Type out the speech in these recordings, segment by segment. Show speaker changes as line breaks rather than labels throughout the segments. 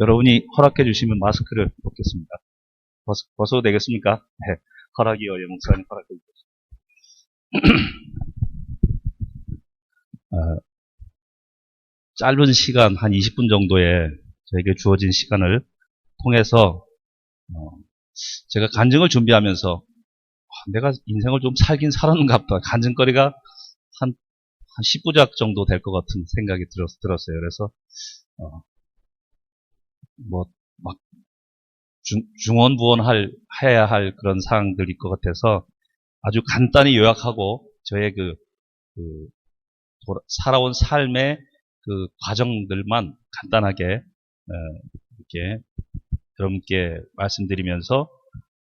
여러분이 허락해 주시면 마스크를 벗겠습니다. 벗어도 되겠습니까? 네. 허락이요. 예, 목사님 허락해 주십시오. 짧은 시간, 한 20분 정도의 저에게 주어진 시간을 통해서, 제가 간증을 준비하면서, 내가 인생을 좀 살긴 살았는가 보다. 간증거리가 한 10부작 정도 될 것 같은 생각이 들었어요. 그래서, 막, 해야 할 그런 사항들일 것 같아서 아주 간단히 요약하고 저의 살아온 삶의 그 과정들만 간단하게, 이렇게 여러분께 말씀드리면서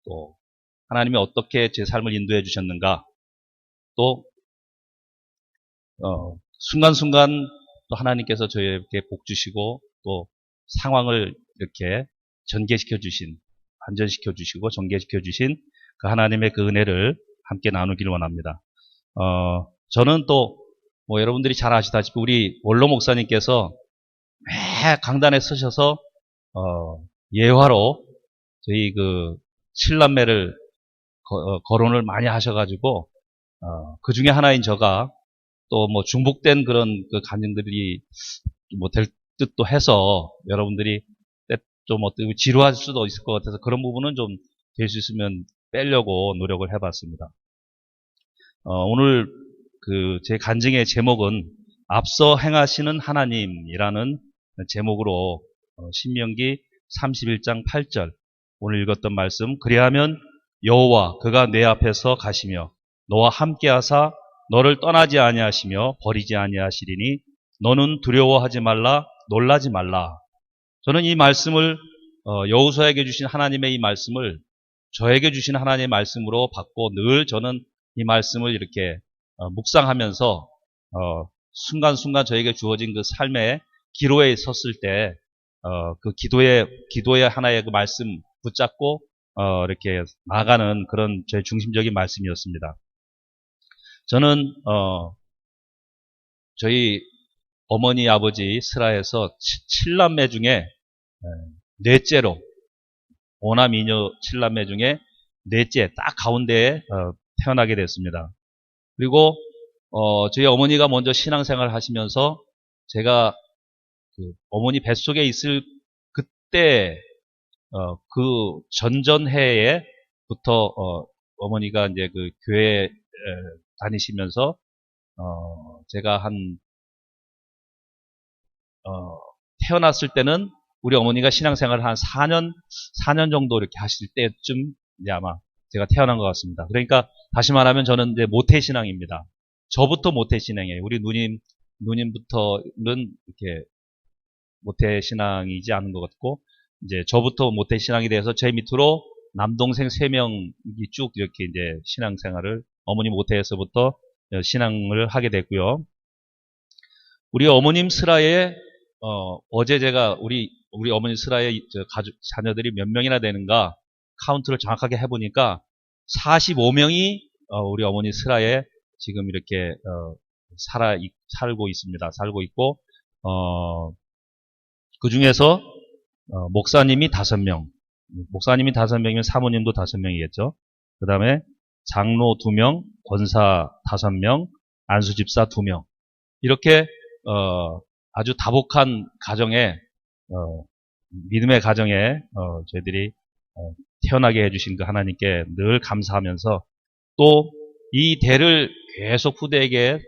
또 하나님이 어떻게 제 삶을 인도해 주셨는가, 또, 순간순간 또 하나님께서 저에게 복 주시고 또 상황을 이렇게 안전시켜 주시고 전개시켜 주신 그 하나님의 그 은혜를 함께 나누기를 원합니다. 저는 또, 여러분들이 잘 아시다시피 우리 원로 목사님께서 매 강단에 서셔서, 예화로 저희 그 칠남매를 거론을 많이 하셔가지고, 그 중에 하나인 저가 또 중복된 그런 그 간증들이 될 듯도 해서 여러분들이 좀 어떻게 지루할 수도 있을 것 같아서 그런 부분은 좀 될 수 있으면 빼려고 노력을 해봤습니다. 오늘 제 간증의 제목은 앞서 행하시는 하나님이라는 제목으로 신명기 31장 8절 오늘 읽었던 말씀, 그리하면 여호와 그가 내 앞에서 가시며 너와 함께하사 너를 떠나지 아니하시며 버리지 아니하시리니 너는 두려워하지 말라 놀라지 말라. 저는 이 말씀을 여호수아에게 주신 하나님의 이 말씀을 저에게 주신 하나님의 말씀으로 받고 늘 저는 이 말씀을 이렇게 묵상하면서 순간순간 저에게 주어진 그 삶의 기로에 섰을 때 그 기도의 하나의 그 말씀 붙잡고 이렇게 나아가는 그런 제 중심적인 말씀이었습니다. 저는 저희 어머니 아버지 슬하에서 7남매 중에 넷째로, 오남 이녀 7남매 중에 넷째 딱 가운데에 태어나게 됐습니다. 그리고 저희 어머니가 먼저 신앙생활을 하시면서 제가 그 어머니 뱃속에 있을 그때 그 전전해에부터 어머니가 이제 그 교회 다니시면서 제가 태어났을 때는 우리 어머니가 신앙생활을 한 4년 정도 이렇게 하실 때쯤 이제 아마 제가 태어난 것 같습니다. 그러니까 다시 말하면 저는 이제 모태신앙입니다. 저부터 모태신앙이에요. 우리 누님부터는 이렇게 모태신앙이지 않은 것 같고, 이제 저부터 모태신앙이 돼서 제 밑으로 남동생 3명이 쭉 이렇게 이제 신앙생활을 어머니 모태에서부터 신앙을 하게 됐고요. 우리 어머님 슬하에 어제 제가 우리 어머니 슬하에 자녀들이 몇 명이나 되는가 카운트를 정확하게 해보니까 45명이 우리 어머니 슬하에 지금 이렇게 살고 있습니다. 살고 있고, 그 중에서 목사님이 5명, 목사님이 5명이면 사모님도 5명이겠죠. 그 다음에 장로 2명, 권사 5명, 안수집사 2명. 이렇게 아주 다복한 가정에, 믿음의 가정에 저희들이 태어나게 해주신 그 하나님께 늘 감사하면서, 또 이 대를 계속 후대에게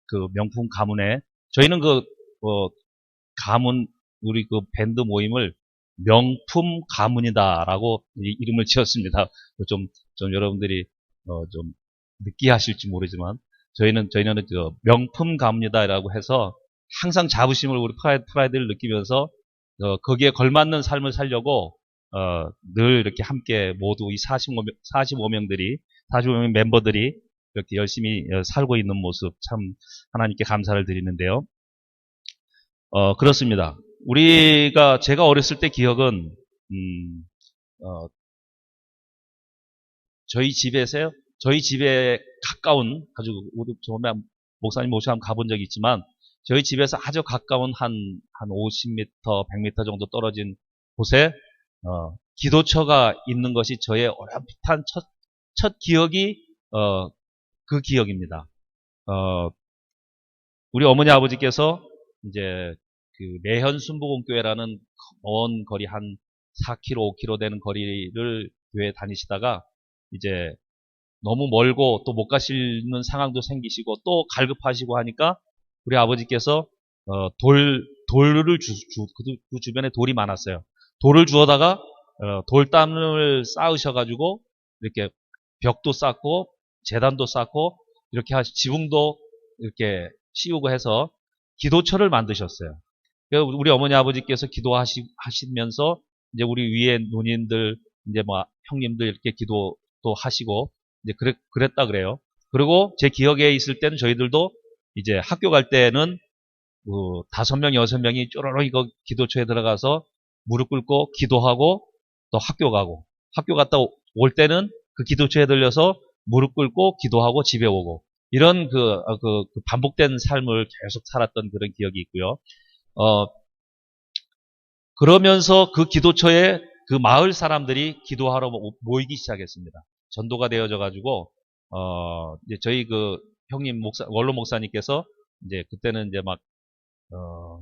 그 명품 가문에, 저희는 가문, 우리 그 밴드 모임을 명품 가문이다라고 이름을 지었습니다. 좀 여러분들이 좀 느끼하실지 모르지만 저희는 그 명품 가문이다라고 해서 항상 자부심을, 우리 프라이드를 느끼면서 거기에 걸맞는 삶을 살려고 늘 이렇게 함께 모두 이 45명 멤버들이 이렇게 열심히 살고 있는 모습, 참 하나님께 감사를 드리는데요. 그렇습니다. 제가 어렸을 때 기억은, 저희 집에 가까운, 아주, 목사님 모시고 한번 가본 적이 있지만, 저희 집에서 아주 가까운 한 50m, 100m 정도 떨어진 곳에, 기도처가 있는 것이 저의 어렴풋한 첫 기억이, 그 기억입니다. 어, 우리 어머니 아버지께서 이제 그 매현 순복음교회라는 먼 거리 한 4km, 5km 되는 거리를 교회 다니시다가 이제 너무 멀고 또 못 가시는 상황도 생기시고 또 갈급하시고 하니까 우리 아버지께서 돌을 그 주변에 돌이 많았어요. 돌을 주워다가 돌담을 쌓으셔가지고 이렇게 벽도 쌓고 재단도 쌓고 이렇게 지붕도 이렇게 씌우고 해서 기도처를 만드셨어요. 우리 어머니 아버지께서 기도하시면서 이제 우리 위에 누님들 이제 뭐 형님들 이렇게 기도도 하시고 이제 그랬다 그래요. 그리고 제 기억에 있을 때는 저희들도 이제 학교 갈 때는 5명, 6명이 쪼로록 이거 기도처에 들어가서 무릎 꿇고 기도하고 또 학교 가고 학교 갔다 올 때는 그 기도처에 들려서 무릎 꿇고 기도하고 집에 오고 이런 그 반복된 삶을 계속 살았던 그런 기억이 있고요. 그러면서 그 기도처에 그 마을 사람들이 기도하러 모이기 시작했습니다. 전도가 되어져 가지고 이제 저희 그 형님 원로 목사님께서 이제 그때는 이제 막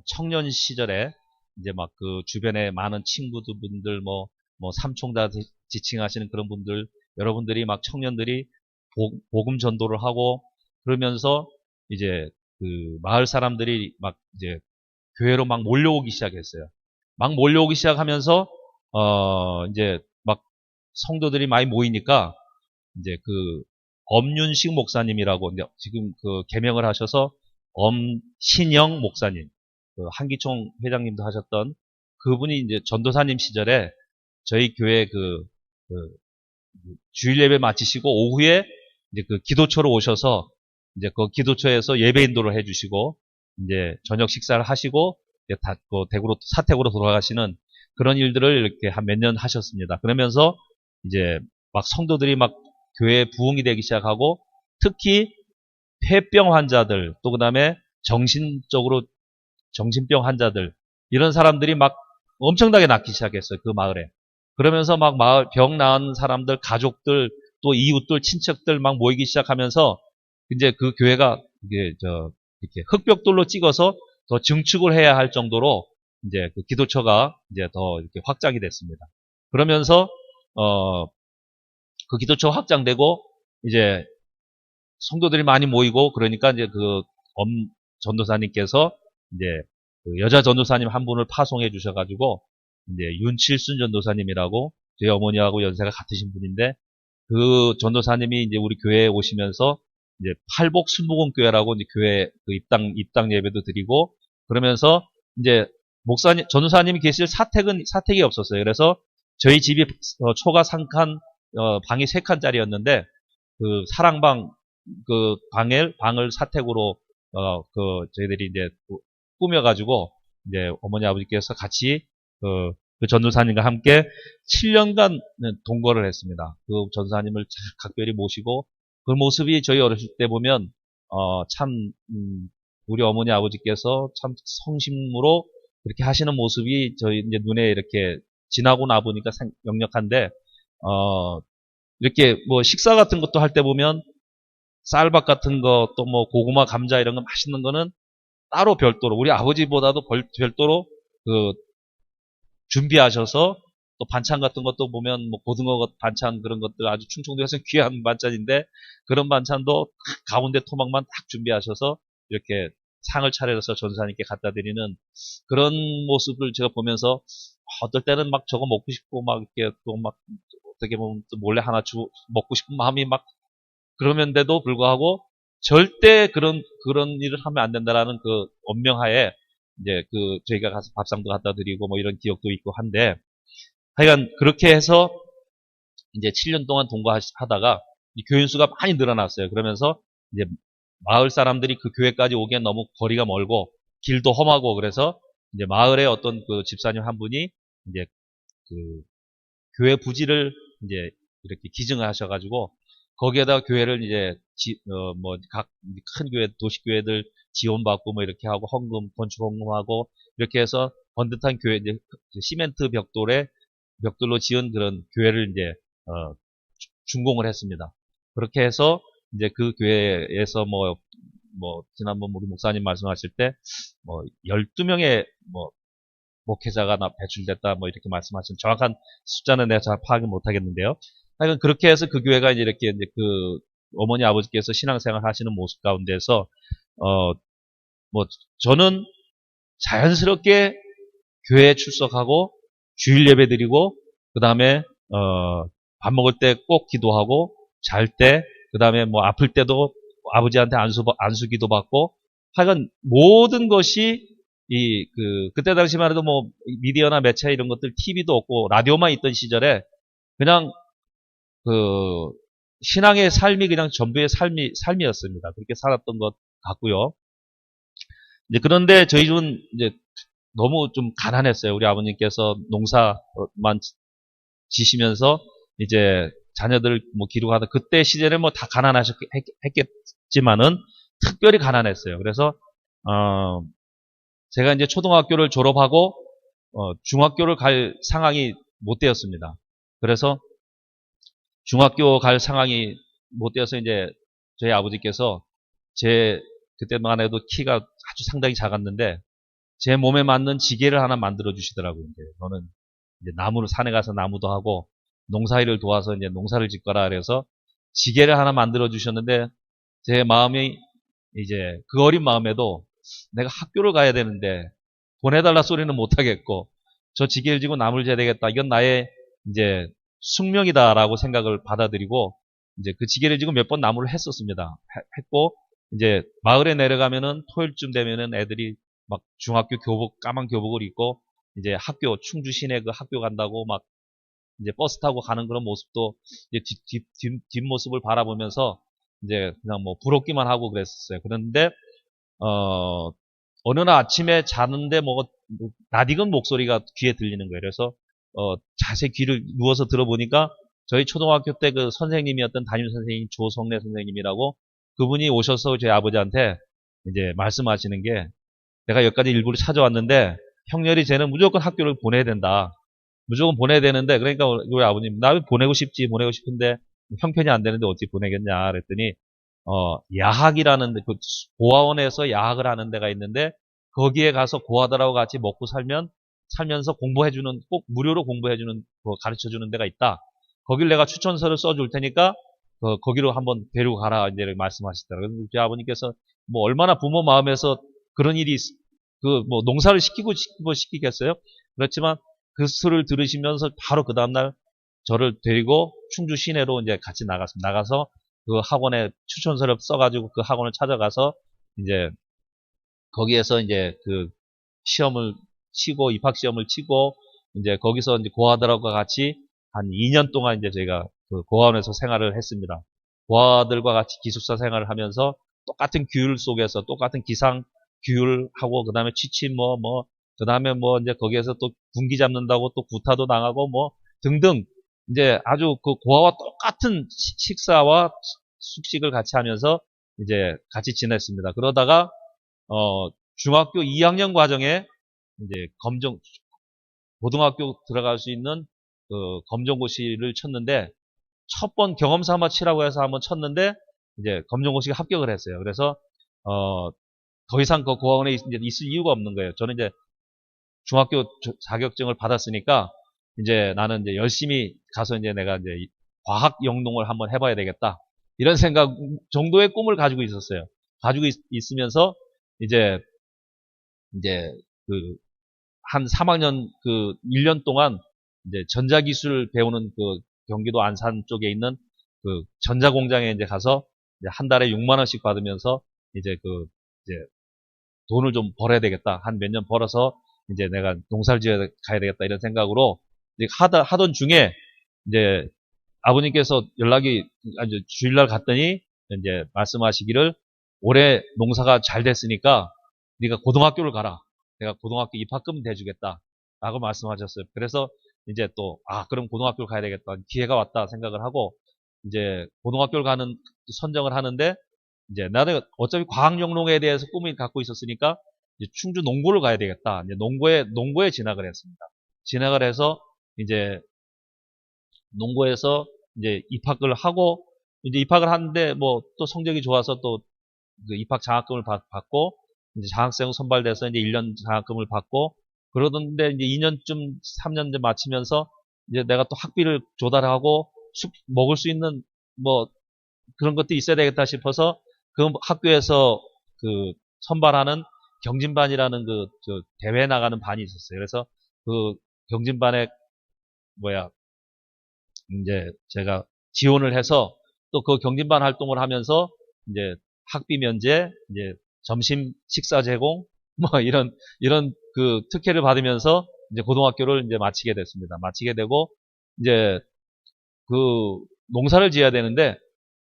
청년 시절에 이제 막 그 주변에 많은 친구분들 뭐 삼총다 지칭하시는 그런 분들 여러분들이 막 청년들이 복음 전도를 하고 그러면서 이제 그 마을 사람들이 막 이제 교회로 막 몰려오기 시작했어요. 막 몰려오기 시작하면서 이제 막 성도들이 많이 모이니까 이제 그 엄윤식 목사님이라고 이제 지금 그 개명을 하셔서 엄신영 목사님, 그 한기총 회장님도 하셨던 그분이 이제 전도사님 시절에 저희 교회 그 주일 예배 마치시고 오후에 이제 그 기도처로 오셔서 이제 그 기도처에서 예배 인도를 해주시고 이제 저녁 식사를 하시고 이제 그 대구로 사택으로 돌아가시는 그런 일들을 이렇게 한 몇 년 하셨습니다. 그러면서 이제 막 성도들이 막 교회에 부흥이 되기 시작하고 특히 폐병 환자들 또 그다음에 정신병 환자들 이런 사람들이 막 엄청나게 낫기 시작했어요. 그 마을에. 그러면서 막 마을 병 나은 사람들 가족들 또 이웃들 친척들 막 모이기 시작하면서 이제 그 교회가 이게 이렇게 흙벽돌로 찍어서 더 증축을 해야 할 정도로 이제 그 기도처가 이제 더 이렇게 확장이 됐습니다. 그러면서 그 기도처 확장되고 이제 성도들이 많이 모이고 그러니까 이제 그 전도사님께서 이제 그 여자 전도사님 한 분을 파송해 주셔가지고 이제 윤칠순 전도사님이라고 저희 어머니하고 연세가 같으신 분인데 그 전도사님이 이제 우리 교회에 오시면서 이제 팔복 순복음교회라고 이제 교회 그 입당 예배도 드리고 그러면서 이제 전도사님이 계실 사택이 없었어요. 그래서 저희 집이 초가 3칸 방이 3칸짜리였는데 그 사랑방 그 방을 사택으로 저희들이 이제 꾸며가지고 이제 어머니 아버지께서 같이 그 전도사님과 함께 7년간 동거를 했습니다. 그 전도사님을 각별히 모시고 그 모습이 저희 어렸을 때 보면 참 우리 어머니 아버지께서 참 성심으로 그렇게 하시는 모습이 저희 이제 눈에 이렇게 지나고 나 보니까 역력한데 이렇게 뭐 식사 같은 것도 할 때 보면 쌀밥 같은 거 또 뭐 고구마 감자 이런 거 맛있는 거는 따로 별도로 우리 아버지보다도 별도로 그 준비하셔서 또 반찬 같은 것도 보면 뭐 고등어 반찬 그런 것들 아주 충청도에서 귀한 반찬인데 그런 반찬도 가운데 토막만 딱 준비하셔서 이렇게 상을 차려서 전사님께 갖다 드리는 그런 모습을 제가 보면서 어떨 때는 막 저거 먹고 싶고 막 이렇게 또 막 어떻게 보면 또 몰래 하나 먹고 싶은 마음이 막 그러면데도 불구하고 절대 그런 일을 하면 안 된다라는 그 엄명하에 이제 그 저희가 가서 밥상도 갖다 드리고 뭐 이런 기억도 있고 한데 하여간 그렇게 해서 이제 7년 동안 동거하다가 이 교인 수가 많이 늘어났어요. 그러면서 이제 마을 사람들이 그 교회까지 오기엔 너무 거리가 멀고 길도 험하고 그래서 이제 마을에 어떤 그 집사님 한 분이 이제 그 교회 부지를 이제 이렇게 기증을 하셔가지고 거기에다가 교회를 이제 뭐 각 큰 교회 도시 교회들 지원받고 뭐 이렇게 하고 건축 헌금하고 이렇게 해서 번듯한 교회 이제 시멘트 벽돌로 지은 그런 교회를 이제 준공을 했습니다. 그렇게 해서 이제 그 교회에서 지난번 우리 목사님 말씀하실 때 뭐 12명의 뭐 목회자가 배출됐다 뭐 이렇게 말씀하신 정확한 숫자는 내가 잘 파악을 못 하겠는데요. 하여간 그렇게 해서 그 교회가 이제 그 어머니 아버지께서 신앙생활 하시는 모습 가운데서 뭐 저는 자연스럽게 교회에 출석하고 주일 예배 드리고 그다음에 밥 먹을 때 꼭 기도하고 잘 때 그다음에 뭐 아플 때도 아버지한테 안수 기도 받고 하여간 모든 것이 그때 당시만 해도 뭐 미디어나 매체 이런 것들 TV도 없고 라디오만 있던 시절에 그냥 그 신앙의 삶이 그냥 전부의 삶이었습니다. 그렇게 살았던 것 같고요. 이제 그런데 저희 집은 이제 너무 좀 가난했어요. 우리 아버님께서 농사만 지시면서 이제 자녀들 뭐 기르고하다 그때 시절에 뭐 다 가난하셨겠지만은 특별히 가난했어요. 그래서 제가 이제 초등학교를 졸업하고 중학교를 갈 상황이 못 되었습니다. 그래서 중학교 갈 상황이 못 되어서 이제 저희 아버지께서 그때만 해도 키가 아주 상당히 작았는데 제 몸에 맞는 지게를 하나 만들어 주시더라고요. 이제 너는 이제 산에 가서 나무도 하고 농사일을 도와서 이제 농사를 짓거라 그래서 지게를 하나 만들어 주셨는데 제 마음이 이제 그 어린 마음에도 내가 학교를 가야 되는데 보내달라 소리는 못 하겠고 저 지게를 지고 나무를 재야 되겠다. 이건 나의 이제 숙명이다라고 생각을 받아들이고 이제 그 지게를 지고 몇 번 나무를 했었습니다. 했고 이제 마을에 내려가면은 토요일쯤 되면은 애들이 막 중학교 까만 교복을 입고 이제 충주 시내 그 학교 간다고 막 이제 버스 타고 가는 그런 모습도 이제 뒷모습을 바라보면서 이제 그냥 뭐 부럽기만 하고 그랬었어요. 그런데, 어느 날 아침에 자는데 낯익은 목소리가 귀에 들리는 거예요. 그래서, 자세히 귀를 누워서 들어보니까 저희 초등학교 때 그 선생님이었던 담임 선생님 조성래 선생님이라고 그분이 오셔서 저희 아버지한테 이제 말씀하시는 게 내가 여기까지 일부러 찾아왔는데 형렬이 쟤는 무조건 학교를 보내야 된다. 무조건 보내야 되는데 그러니까 우리 아버님 나 보내고 싶은데 형편이 안 되는데 어떻게 보내겠냐 그랬더니 야학이라는 그 고아원에서 야학을 하는 데가 있는데 거기에 가서 고아들하고 같이 먹고 살면서 공부해주는 꼭 무료로 공부해주는 가르쳐주는 데가 있다. 거길 내가 추천서를 써줄 테니까 거기로 한번 데리고 가라 이제 말씀하시더라고요. 그래서 우리 아버님께서 뭐 얼마나 부모 마음에서 그런 일이 뭐 농사를 시키겠어요? 그렇지만 그 수를 들으시면서 바로 그 다음날 저를 데리고 충주 시내로 이제 같이 나갔습니다. 나가서 그 학원에 추천서를 써가지고 그 학원을 찾아가서 이제 거기에서 이제 그 입학 시험을 치고 이제 거기서 이제 고아들하고 같이 한 2년 동안 이제 저희가 그 고아원에서 생활을 했습니다. 고아들과 같이 기숙사 생활을 하면서 똑같은 규율 속에서 똑같은 기상 규율하고 그다음에 취침 그다음에 이제 거기에서 또 군기 잡는다고 또 구타도 당하고 등등 이제 아주 그 고아와 똑같은 식사와 숙식을 같이 하면서 이제 같이 지냈습니다. 그러다가 중학교 2학년 과정에 이제 고등학교 들어갈 수 있는 그 검정고시를 쳤는데 첫 번 경험 삼아 치라고 해서 한번 쳤는데 이제 검정고시가 합격을 했어요. 그래서 더 이상 그 고아원에 이제 있을 이유가 없는 거예요. 저는 이제 중학교 자격증을 받았으니까 이제 나는 이제 열심히 가서 이제 내가 이제 과학 영농을 한번 해봐야 되겠다. 이런 생각 정도의 꿈을 가지고 있었어요. 가지고 있으면서 이제 한 3학년 1년 동안 이제 전자기술 배우는 그 경기도 안산 쪽에 있는 그 전자공장에 이제 가서 이제 한 달에 6만 원씩 받으면서 이제 이제 돈을 좀 벌어야 되겠다. 한 몇 년 벌어서 이제 내가 농사를 지어 가야 되겠다. 이런 생각으로 이제 하던 중에 이제 아버님께서 연락이 이제 주일날 갔더니 이제 말씀하시기를 올해 농사가 잘 됐으니까 네가 고등학교를 가라. 내가 고등학교 입학금 대주겠다. 라고 말씀하셨어요. 그래서 이제 그럼 고등학교를 가야 되겠다. 기회가 왔다 생각을 하고 이제 고등학교를 선정을 하는데 이제 나는 어차피 과학영농에 대해서 꿈을 갖고 있었으니까 이제 충주 농고를 가야 되겠다. 이제 농고에 진학을 했습니다. 진학을 해서 이제 농고에서 이제 입학을 하고 이제 입학을 하는데 뭐 또 성적이 좋아서 또 그 입학 장학금을 받고 이제 장학생 선발돼서 이제 1년 장학금을 받고 그러던데 이제 2년쯤 3년쯤 마치면서 이제 내가 또 학비를 조달하고 먹을 수 있는 뭐 그런 것도 있어야 되겠다 싶어서 그 학교에서 그 선발하는 경진반이라는 저 대회 나가는 반이 있었어요. 그래서 그 경진반에 뭐야 이제 제가 지원을 해서 또 그 경진반 활동을 하면서 이제 학비 면제, 이제 점심 식사 제공 뭐 이런 그 특혜를 받으면서 이제 고등학교를 이제 마치게 됐습니다. 마치게 되고 이제 그 농사를 지어야 되는데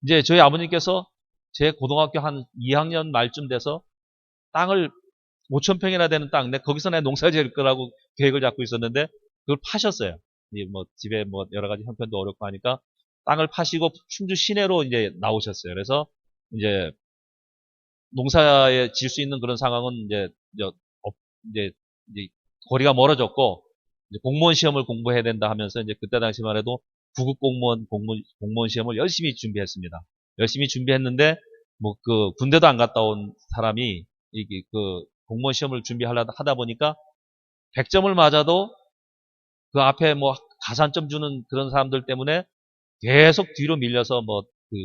이제 저희 아버님께서 제 고등학교 한 2학년 말쯤 돼서 땅을 5천 평이나 되는 땅, 거기서 내 농사 지을 거라고 계획을 잡고 있었는데 그걸 파셨어요. 뭐 집에 뭐 여러 가지 형편도 어렵고 하니까 땅을 파시고 충주 시내로 이제 나오셨어요. 그래서 이제 농사에 질 수 있는 그런 상황은 이제, 이제 거리가 멀어졌고 이제 공무원 시험을 공부해야 된다 하면서 이제 그때 당시만 해도 구급 공무원 시험을 열심히 준비했습니다. 열심히 준비했는데 뭐 그 군대도 안 갔다 온 사람이 이게 그 공무원 시험을 준비하려다 하다 보니까 100점을 맞아도 그 앞에 뭐 가산점 주는 그런 사람들 때문에 계속 뒤로 밀려서 뭐 그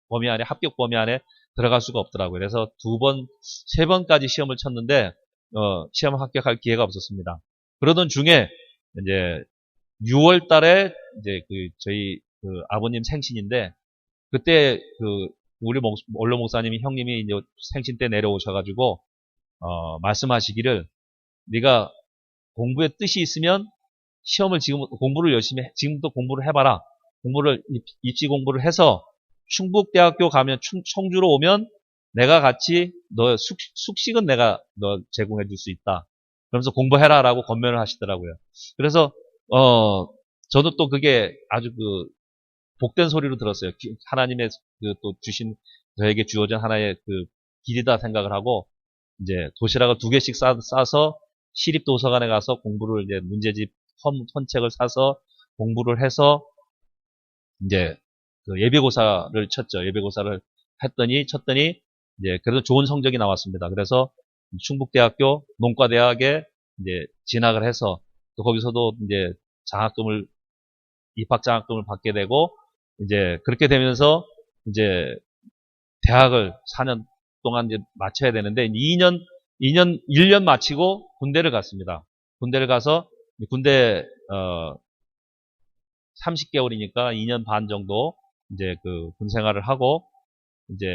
범위 안에 합격 범위 안에 들어갈 수가 없더라고요. 그래서 두 번, 세 번까지 시험을 쳤는데 시험 합격할 기회가 없었습니다. 그러던 중에 이제 6월 달에 이제 저희 아버님 생신인데 그때 우리 원로 목사님이 형님이 이제 생신 때 내려오셔가지고 말씀하시기를 네가 공부에 뜻이 있으면 시험을 공부를 열심히 지금부터 공부를 해봐라. 입시 공부를 해서 충북대학교 가면 청주로 오면 내가 같이 너 숙식은 내가 너 제공해 줄 수 있다. 그러면서 공부해라라고 권면을 하시더라고요. 그래서 저도 또 그게 아주 복된 소리로 들었어요. 하나님의 또 주신 저에게 주어진 하나의 길이다 생각을 하고 이제 도시락을 2개씩 싸서 시립 도서관에 가서 공부를 이제 문제집 헌책을 사서 공부를 해서 이제 예비고사를 쳤죠. 예비고사를 쳤더니 이제 그래도 좋은 성적이 나왔습니다. 그래서 충북대학교 농과대학에 이제 진학을 해서 또 거기서도 이제 입학 장학금을 받게 되고 이제 그렇게 되면서 이제 대학을 4년 동안 이제 마쳐야 되는데 1년 마치고 군대를 갔습니다. 군대를 가서 군대 30개월이니까 2년 반 정도 이제 군 생활을 하고 이제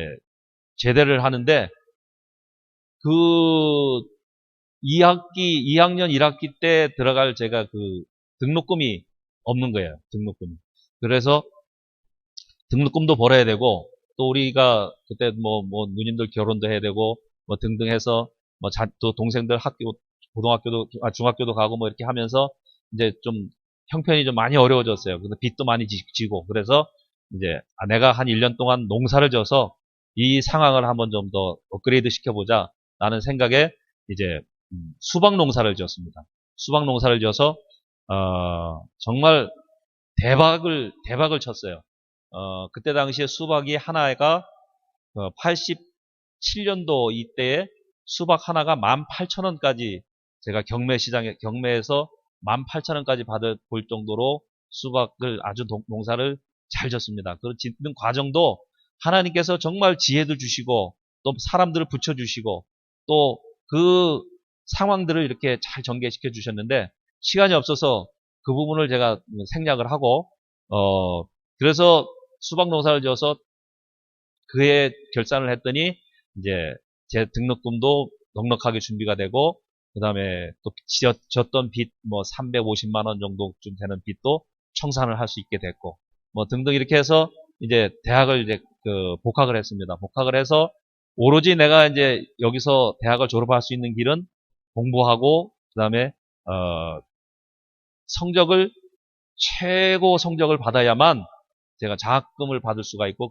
제대를 하는데 그 2학년 1학기 때 들어갈 제가 등록금이 없는 거예요. 등록금이. 그래서 등록금도 벌어야 되고 또 우리가 그때 뭐 누님들 결혼도 해야 되고 뭐 등등 해서 또 동생들 중학교도 가고 뭐 이렇게 하면서 이제 좀 형편이 좀 많이 어려워졌어요. 그래서 빚도 많이 지고 그래서 이제 내가 한 1년 동안 농사를 져서 이 상황을 한번 좀 더 업그레이드 시켜보자 라는 생각에 이제 수박 농사를 지었습니다. 수박 농사를 지어서 정말 대박을 쳤어요. 그때 당시에 수박이 하나가 87년도 이때에 수박 하나가 18,000원까지 제가 경매에서 18,000원까지 볼 정도로 수박을 아주 농사를 잘 졌습니다. 그 짓는 과정도 하나님께서 정말 지혜도 주시고 또 사람들을 붙여주시고 또 그 상황들을 이렇게 잘 전개시켜 주셨는데 시간이 없어서 그 부분을 제가 생략을 하고 그래서 수박 농사를 지어서 그해 결산을 했더니 이제 제 등록금도 넉넉하게 준비가 되고 그다음에 또 졌던 빚 뭐 350만 원 정도쯤 되는 빚도 청산을 할 수 있게 됐고 뭐 등등 이렇게 해서 이제 대학을 이제 복학을 했습니다. 복학을 해서 오로지 내가 이제 여기서 대학을 졸업할 수 있는 길은 공부하고 그다음에 최고 성적을 받아야만 제가 장학금을 받을 수가 있고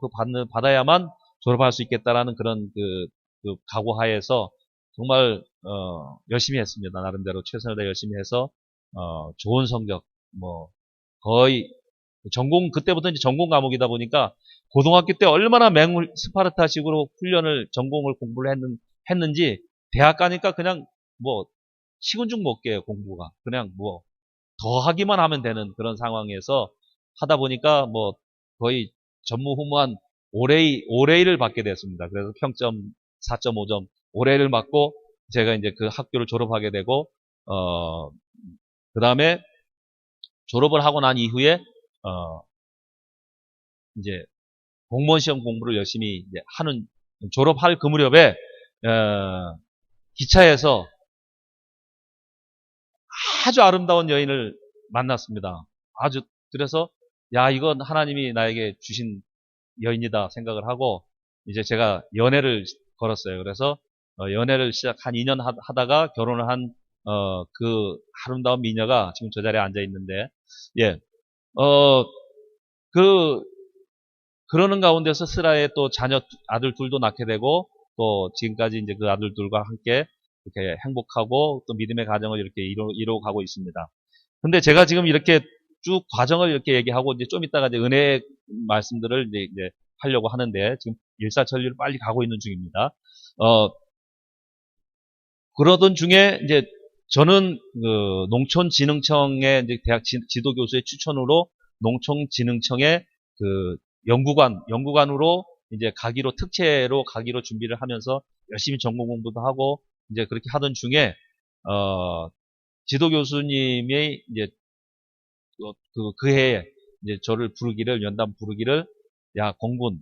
받아야만 졸업할 수 있겠다라는 그런 그 각오하에서 정말 열심히 했습니다. 나름대로 최선을 다해 열심히 해서 좋은 성적 뭐 거의 전공 그때부터 이제 전공 과목이다 보니까 고등학교 때 얼마나 맹물 스파르타식으로 훈련을 전공을 공부를 했는지 대학 가니까 그냥 뭐 식은 죽 먹게요 공부가 그냥 뭐 더 하기만 하면 되는 그런 상황에서 하다 보니까 뭐 거의 전무후무한 올레이를 받게 됐습니다. 그래서 평점 4.5점 올레이를 받고 제가 이제 그 학교를 졸업하게 되고 그 다음에 졸업을 하고 난 이후에 이제 공무원 시험 공부를 열심히 이제 하는 졸업할 그 무렵에 기차에서 아주 아름다운 여인을 만났습니다. 아주 그래서 야 이건 하나님이 나에게 주신 여인이다 생각을 하고 이제 제가 연애를 걸었어요. 그래서 연애를 시작 한 2년 하다가 결혼을 한 그 아름다운 미녀가 지금 저 자리에 앉아 있는데 예. 그 그러는 가운데서 스라의 또 자녀 아들 둘도 낳게 되고 또 지금까지 이제 그 아들 둘과 함께 이렇게 행복하고 또 믿음의 가정을 이렇게 이루어가고 있습니다. 근데 제가 지금 이렇게 쭉 과정을 이렇게 얘기하고 이제 좀 이따가 이제 은혜 말씀들을 이제 하려고 하는데 지금 일사천리로 빨리 가고 있는 중입니다. 그러던 중에 이제 저는 그 농촌진흥청의 이제 대학 지도 교수의 추천으로 농촌진흥청의 그 연구관으로 이제 가기로 특채로 가기로 준비를 하면서 열심히 전공 공부도 하고 이제 그렇게 하던 중에 지도 교수님이 이제 그 해에 이제 저를 부르기를 연단 부르기를 야 공군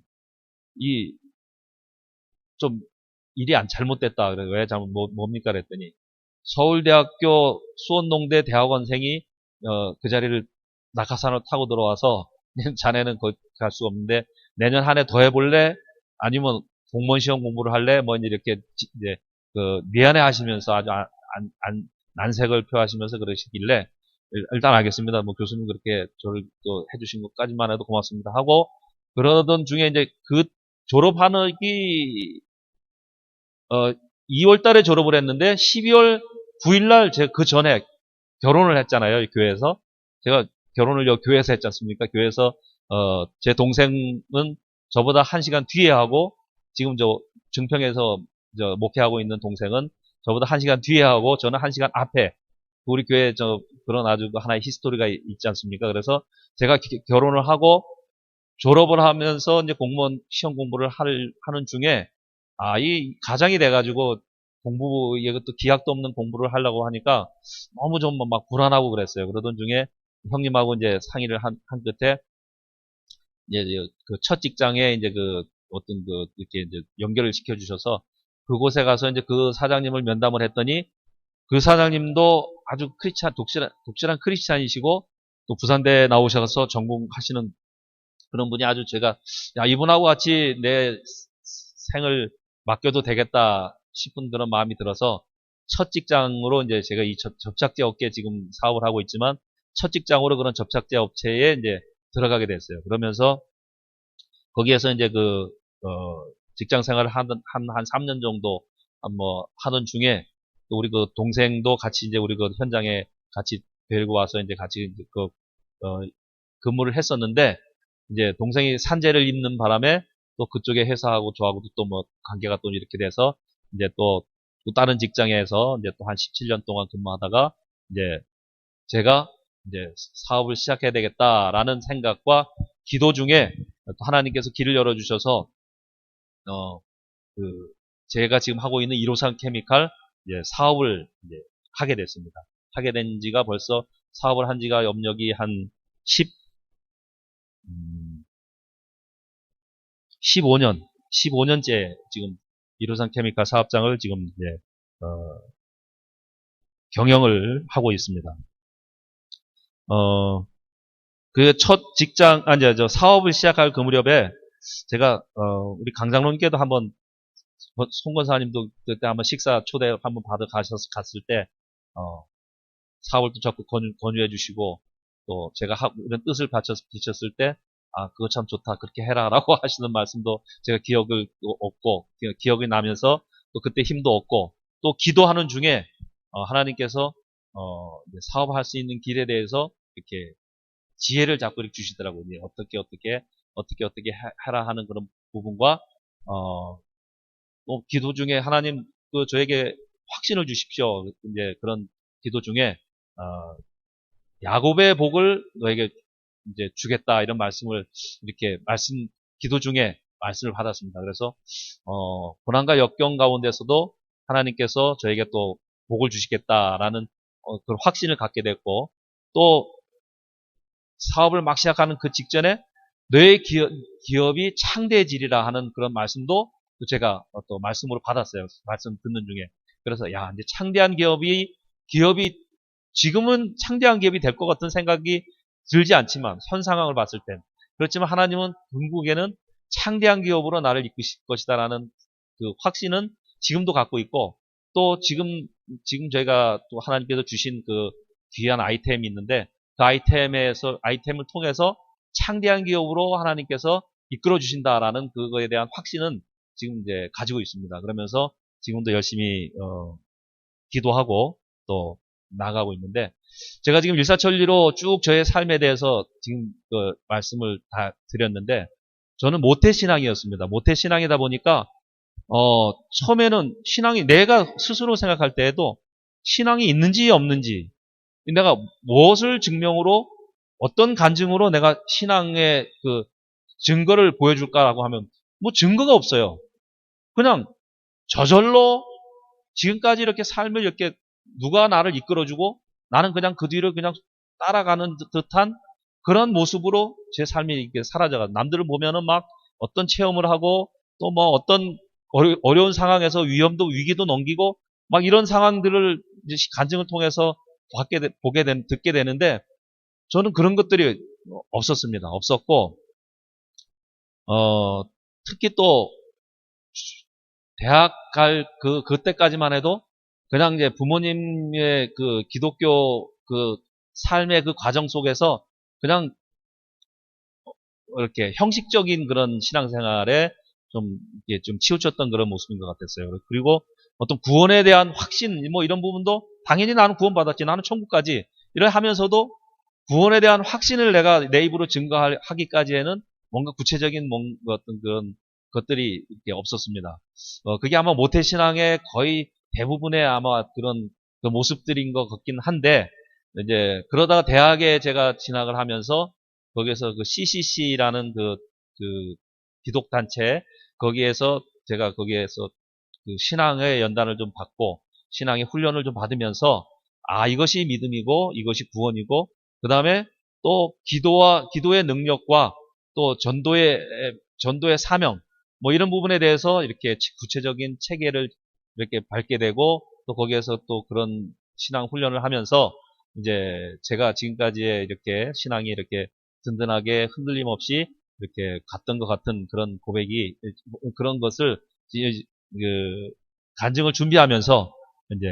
이 좀 일이 안 잘못됐다. 그래 왜 잘못 뭡니까 그랬더니 서울대학교 수원농대 대학원생이 그 자리를 낙하산을 타고 들어와서 자네는 거기 갈 수가 없는데 내년 한 해 더 해볼래? 아니면 공무원 시험 공부를 할래? 뭐 이렇게 이제 그 미안해 하시면서 아주 난색을 표하시면서 그러시길래 일단 알겠습니다. 뭐 교수님 그렇게 저를 또 해주신 것까지만 해도 고맙습니다 하고 그러던 중에 이제 그 졸업하기 2월 달에 졸업을 했는데 12월 9일 날 제가 그 전에 결혼을 했잖아요. 교회에서. 제가 결혼을 여기 교회에서 했지 않습니까? 교회에서 제 동생은 저보다 1시간 뒤에 하고 지금 저 증평에서 저 목회하고 있는 동생은 저보다 1시간 뒤에 하고 저는 1시간 앞에 우리 교회 저 그런 아주 하나의 히스토리가 있지 않습니까? 그래서 제가 결혼을 하고 졸업을 하면서 이제 공무원 시험 공부를 하는 중에 이 가장이 돼가지고 이것도 기약도 없는 공부를 하려고 하니까 너무 좀 막 불안하고 그랬어요. 그러던 중에 형님하고 이제 상의를 한 끝에 이제 그 첫 직장에 이제 그 어떤 그 이렇게 이제 연결을 시켜주셔서 그곳에 가서 이제 그 사장님을 면담을 했더니 그 사장님도 아주 독실한 크리스찬이시고 또 부산대에 나오셔서 전공하시는 그런 분이 아주 제가 야 이분하고 같이 내 생을 맡겨도 되겠다 싶은 그런 마음이 들어서 첫 직장으로 이제 제가 이 접착제 업계 지금 사업을 하고 있지만 첫 직장으로 그런 접착제 업체에 이제 들어가게 됐어요. 그러면서 거기에서 이제 직장 생활을 한 3년 정도 뭐 하던 중에 또 우리 그 동생도 같이 이제 우리 그 현장에 같이 데리고 와서 이제 같이 근무를 했었는데 이제 동생이 산재를 입는 바람에 또 그쪽에 회사하고 저하고도 또 뭐 관계가 또 이렇게 돼서 이제 또 다른 직장에서 이제 또 한 17년 동안 근무하다가 이제 제가 이제 사업을 시작해야 되겠다라는 생각과 기도 중에 또 하나님께서 길을 열어주셔서 그 제가 지금 하고 있는 153 케미칼 이제 사업을 이제 하게 됐습니다. 하게 된 지가 벌써 사업을 한 지가 염력이 한 15년째 지금 153 케미칼 사업장을 지금 이제 경영을 하고 있습니다. 그 첫 직장, 이제 저 사업을 시작할 그 무렵에 제가 우리 강장로님께도 한번 송 권사님도 그때 한번 식사 초대 한번 갔을 때 사업을 또 적극 권유해 주시고 또 제가 이런 뜻을 비쳤을 때 그거 참 좋다. 그렇게 해라라고 하시는 말씀도 제가 기억을 얻고, 기억이 나면서 또 그때 힘도 얻고, 또 기도하는 중에, 하나님께서, 이제 사업할 수 있는 길에 대해서 이렇게 지혜를 자꾸 이렇게 주시더라고요. 이제 어떻게 해라 하는 그런 부분과, 또 기도 중에 하나님 저에게 확신을 주십시오. 이제 그런 기도 중에, 야곱의 복을 너에게 이제 주겠다 이런 말씀을 이렇게 기도 중에 말씀을 받았습니다. 그래서 고난과 역경 가운데서도 하나님께서 저에게 또 복을 주시겠다라는 그런 확신을 갖게 됐고, 또 사업을 막 시작하는 그 직전에 너의 기업이 창대해지리라 하는 그런 말씀도 또 제가 또 말씀으로 받았어요. 말씀 듣는 중에. 그래서 야, 이제 창대한 기업이 지금은 창대한 기업이 될 것 같은 생각이 들지 않지만 현 상황을 봤을 땐 그렇지만 하나님은 궁극에는 창대한 기업으로 나를 이끄실 것이다라는 그 확신은 지금도 갖고 있고, 또 지금 저희가 또 하나님께서 주신 그 귀한 아이템이 있는데 그 아이템을 통해서 창대한 기업으로 하나님께서 이끌어 주신다라는 그거에 대한 확신은 지금 이제 가지고 있습니다. 그러면서 지금도 열심히 기도하고 또 나가고 있는데, 제가 지금 일사천리로 쭉 저의 삶에 대해서 지금 그 말씀을 다 드렸는데, 저는 모태신앙이었습니다. 모태신앙이다 보니까 처음에는 신앙이 내가 스스로 생각할 때에도 신앙이 있는지 없는지, 내가 무엇을 증명으로 어떤 간증으로 내가 신앙의 그 증거를 보여줄까라고 하면 뭐 증거가 없어요. 그냥 저절로 지금까지 이렇게 삶을 이렇게 누가 나를 이끌어주고 나는 그냥 그 뒤를 그냥 따라가는 듯한 그런 모습으로 제 삶이 이렇게 사라져가. 남들을 보면은 막 어떤 체험을 하고 또 뭐 어떤 어려운 상황에서 위기도 넘기고 막 이런 상황들을 이제 간증을 통해서 듣게 되는데, 저는 그런 것들이 없었습니다. 없었고, 특히 또 대학 그때까지만 해도 그냥 이제 부모님의 그 기독교 그 삶의 그 과정 속에서 그냥 이렇게 형식적인 그런 신앙생활에 이게 좀 치우쳤던 그런 모습인 것 같았어요. 그리고 어떤 구원에 대한 확신, 뭐 이런 부분도 당연히 나는 구원받았지, 나는 천국 가지, 이래 하면서도 구원에 대한 확신을 내가 내 입으로 증거하기까지에는 뭔가 구체적인 어떤 그런 것들이 이렇게 없었습니다. 그게 아마 모태신앙의 거의 대부분의 아마 그런 그 모습들인 것 같긴 한데, 이제 그러다가 대학에 제가 진학을 하면서 거기에서 그 CCC라는 그 기독단체, 거기에서 그 신앙의 연단을 좀 받고 신앙의 훈련을 좀 받으면서 이것이 믿음이고 이것이 구원이고, 그 다음에 또 기도의 능력과 또 전도의 사명, 뭐 이런 부분에 대해서 이렇게 구체적인 체계를 이렇게 밟게 되고, 또 거기에서 또 그런 신앙 훈련을 하면서 이제 제가 지금까지의 이렇게 신앙이 이렇게 든든하게 흔들림 없이 이렇게 갔던 것 같은 그런 그런 것을 그 간증을 준비하면서 이제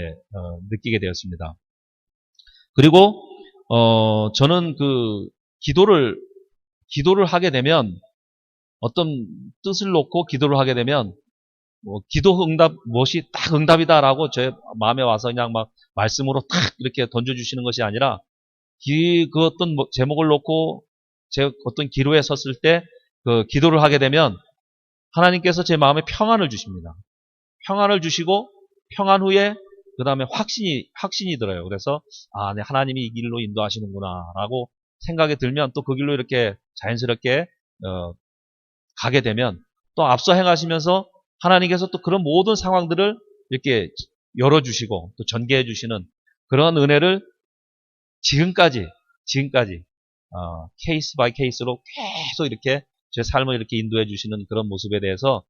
느끼게 되었습니다. 그리고 저는 그 기도를 하게 되면, 어떤 뜻을 놓고 기도를 하게 되면 뭐 기도 응답 무엇이 딱 응답이다라고 제 마음에 와서 그냥 막 말씀으로 탁 이렇게 던져주시는 것이 아니라, 그 어떤 제목을 놓고 제 어떤 기로에 섰을 때 그 기도를 하게 되면 하나님께서 제 마음에 평안을 주십니다. 평안을 주시고 평안 후에 그 다음에 확신이 들어요. 그래서 네, 하나님이 이 길로 인도하시는구나라고 생각이 들면 또 그 길로 이렇게 자연스럽게 가게 되면, 또 앞서 행하시면서 하나님께서 또 그런 모든 상황들을 이렇게 열어주시고 또 전개해 주시는 그런 은혜를 지금까지 케이스 바이 케이스로 계속 이렇게 제 삶을 이렇게 인도해 주시는 그런 모습에 대해서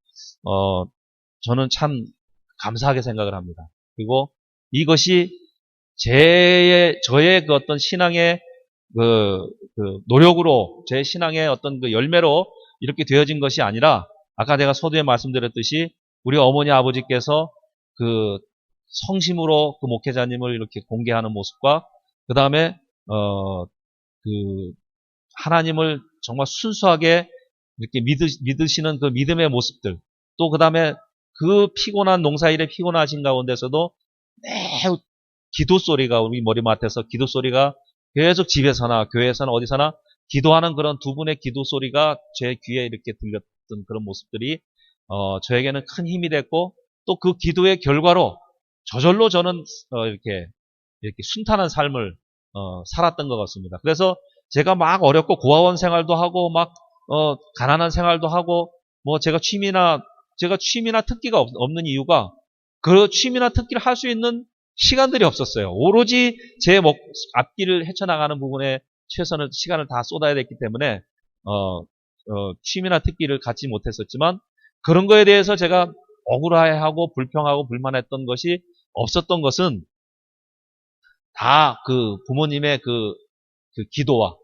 저는 참 감사하게 생각을 합니다. 그리고 이것이 저의 그 어떤 신앙의 노력으로, 제 신앙의 어떤 그 열매로 이렇게 되어진 것이 아니라, 아까 제가 서두에 말씀드렸듯이 우리 어머니 아버지께서 그 성심으로 그 목회자님을 이렇게 공개하는 모습과, 그 다음에 그 하나님을 정말 순수하게 이렇게 믿으시는 그 믿음의 모습들, 또 그 다음에 그 피곤한 농사일에 피곤하신 가운데서도 매우 기도 소리가 우리 머리맡에서 기도 소리가 계속 집에서나 교회에서나 어디서나 기도하는 그런 두 분의 기도 소리가 제 귀에 이렇게 들렸던 그런 모습들이 저에게는 큰 힘이 됐고 또 그 기도의 결과로 저절로 저는 이렇게 순탄한 삶을 살았던 것 같습니다. 그래서 제가 막 어렵고 고아원 생활도 하고 막 가난한 생활도 하고 뭐 제가 취미나 특기가 없는 이유가 그 취미나 특기를 할 수 있는 시간들이 없었어요. 오로지 제 앞길을 헤쳐나가는 부분에 시간을 다 쏟아야 됐기 때문에 취미나 특기를 갖지 못했었지만 그런 거에 대해서 제가 억울해하고 불평하고 불만했던 것이 없었던 것은 다 그 부모님의 그 기도와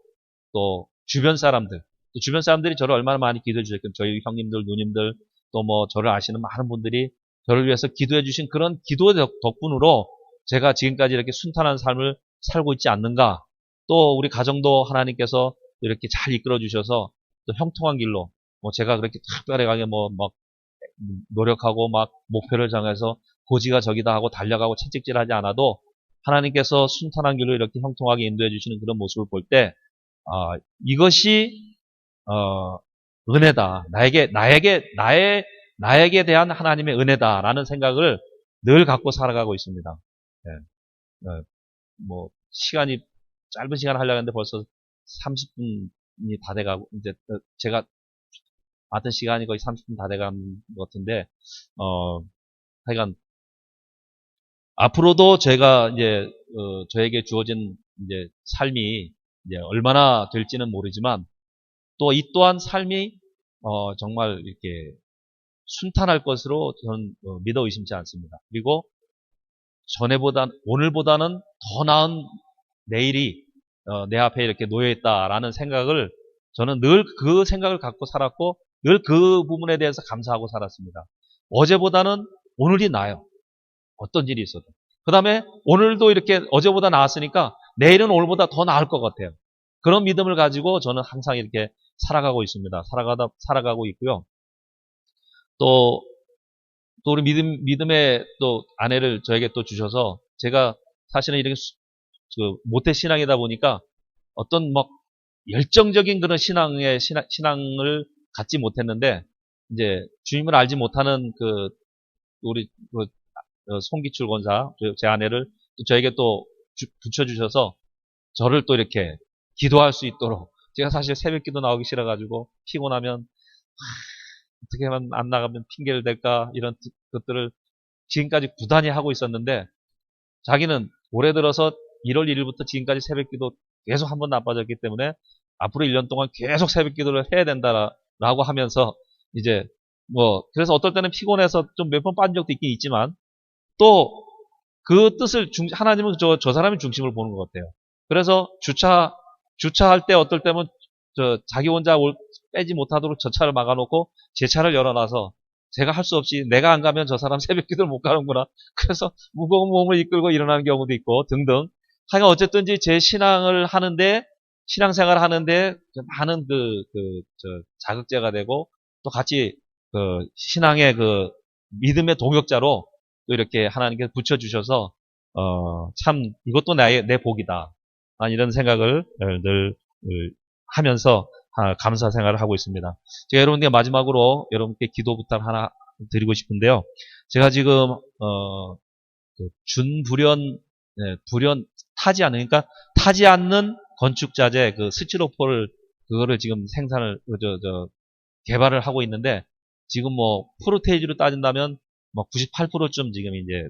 또 주변 사람들이 저를 얼마나 많이 기도해 주셨겠어요. 저희 형님들, 누님들, 또 뭐 저를 아시는 많은 분들이 저를 위해서 기도해 주신 그런 기도의 덕분으로 제가 지금까지 이렇게 순탄한 삶을 살고 있지 않는가. 또 우리 가정도 하나님께서 이렇게 잘 이끌어 주셔서 또 형통한 길로 뭐 제가 그렇게 특별하게 뭐 막 노력하고 막 목표를 정해서 고지가 저기다 하고 달려가고 채찍질하지 않아도 하나님께서 순탄한 길로 이렇게 형통하게 인도해 주시는 그런 모습을 볼 때 이것이 은혜다. 나에게 대한 하나님의 은혜다라는 생각을 늘 갖고 살아가고 있습니다. 네. 뭐 시간이 짧은 시간 하려고 했는데 벌써 30분이 다 돼가고 이제 제가 맡은 시간이 거의 30분 다 돼간 것 같은데 하여간 앞으로도 제가 이제 저에게 주어진 이제 삶이 이제 얼마나 될지는 모르지만 또 이 또한 삶이 정말 이렇게 순탄할 것으로 저는 믿어 의심치 않습니다. 그리고 오늘보다는 더 나은 내일이 내 앞에 이렇게 놓여 있다라는 생각을 저는 늘 그 생각을 갖고 살았고 늘 그 부분에 대해서 감사하고 살았습니다. 어제보다는 오늘이 나아요. 어떤 일이 있어도. 그 다음에 오늘도 이렇게 어제보다 나았으니까 내일은 오늘보다 더 나을 것 같아요. 그런 믿음을 가지고 저는 항상 이렇게 살아가고 있습니다. 살아가고 있고요. 또 우리 믿음의 또 아내를 저에게 또 주셔서 제가 사실은 이렇게 모태 신앙이다 보니까 어떤 막 열정적인 그런 신앙을 갖지 못했는데 이제 주님을 알지 못하는 우리 송기출 권사 제 아내를 또 저에게 또 붙여주셔서 저를 또 이렇게 기도할 수 있도록 제가 사실 새벽기도 나오기 싫어가지고 피곤하면 어떻게 하면 안 나가면 핑계를 댈까 이런 것들을 지금까지 부단히 하고 있었는데 자기는 올해 들어서 1월 1일부터 지금까지 새벽기도 계속 한 번도 안 빠졌기 때문에 앞으로 1년 동안 계속 새벽기도를 해야 된다라고 하면서 이제 뭐 그래서 어떨 때는 피곤해서 좀 몇 번 빠진 적도 있긴 있지만 또 그 뜻을 하나님은 저 사람의 중심을 보는 것 같아요. 그래서 주차할 때 어떨 때면 자기 혼자 빼지 못하도록 저 차를 막아놓고 제 차를 열어놔서 제가 할 수 없이 내가 안 가면 저 사람 새벽 기도를 못 가는구나. 그래서 무거운 몸을 이끌고 일어나는 경우도 있고 등등. 하여간 어쨌든지 제 신앙생활을 하는데 많은 자극제가 되고 또 같이 신앙의 믿음의 동역자로 또 이렇게 하나님께서 붙여주셔서 참 이것도 내 복이다. 이런 생각을 늘 하면서 감사 생활을 하고 있습니다. 제가 여러분께 마지막으로 여러분께 기도 부탁 하나 드리고 싶은데요. 제가 지금 불연 타지 않는 건축자재 스티로폴 그거를 지금 개발을 하고 있는데 지금 뭐 프로테이지로 따진다면 뭐 98%쯤 지금 이제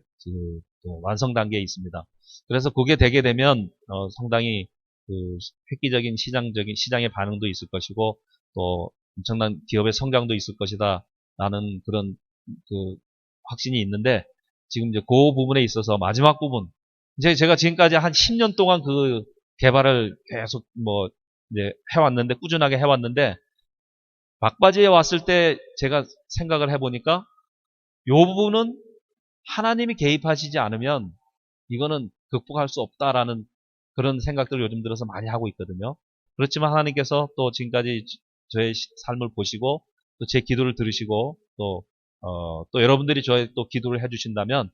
완성 단계에 있습니다. 그래서 그게 되게 되면 상당히 획기적인 시장의 반응도 있을 것이고 또 엄청난 기업의 성장도 있을 것이다 라는 그런 확신이 있는데 지금 이제 그 부분에 있어서 마지막 부분 이제 제가 지금까지 한 10년 동안 그 개발을 계속 이제 꾸준하게 해왔는데 막바지에 왔을 때 제가 생각을 해보니까 요 부분은 하나님이 개입하시지 않으면 이거는 극복할 수 없다라는 그런 생각들을 요즘 들어서 많이 하고 있거든요. 그렇지만 하나님께서 또 지금까지 저의 삶을 보시고 또 제 기도를 들으시고 또 여러분들이 저의 또 기도를 해주신다면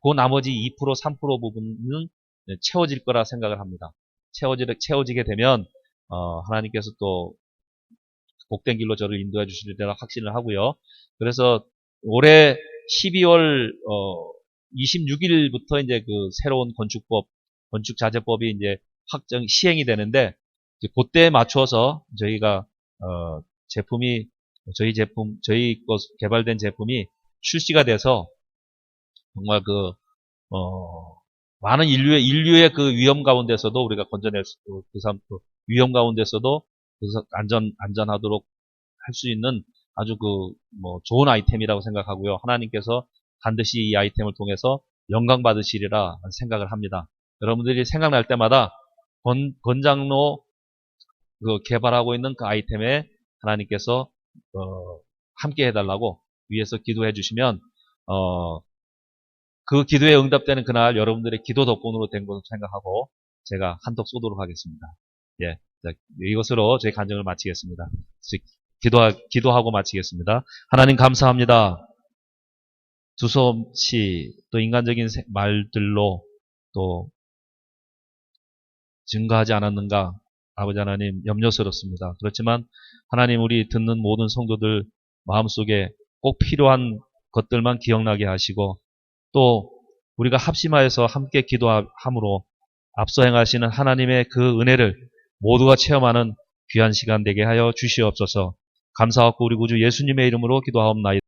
그 나머지 2%, 3% 부분은 채워질 거라 생각을 합니다. 채워지게 되면 하나님께서 또 복된 길로 저를 인도해 주시리라 확신을 하고요. 그래서 올해 12월 26일부터 이제 그 새로운 건축자재법이 이제 시행이 되는데 그때에 맞춰서 저희가 저희 개발된 제품이 출시가 돼서 정말 많은 인류의 그 위험 가운데서도 우리가 건져낼 수, 그 위험 가운데서도 안전하도록 할 수 있는 아주 좋은 아이템이라고 생각하고요. 하나님께서 반드시 이 아이템을 통해서 영광 받으시리라 생각을 합니다. 여러분들이 생각날 때마다 건장로 개발하고 있는 그 아이템에 하나님께서 함께 해달라고 위에서 기도해 주시면 그 기도에 응답되는 그날 여러분들의 기도 덕분으로 된 것으로 생각하고 제가 한턱 쏘도록 하겠습니다. 예, 이것으로 제 간증을 마치겠습니다. 기도하고 마치겠습니다. 하나님 감사합니다. 두서없이 또 인간적인 말들로 또 증거하지 않았는가 아버지 하나님 염려스럽습니다. 그렇지만 하나님 우리 듣는 모든 성도들 마음속에 꼭 필요한 것들만 기억나게 하시고 또 우리가 합심하여서 함께 기도함으로 앞서 행하시는 하나님의 그 은혜를 모두가 체험하는 귀한 시간 되게 하여 주시옵소서. 감사하고 우리 구주 예수님의 이름으로 기도하옵나이다.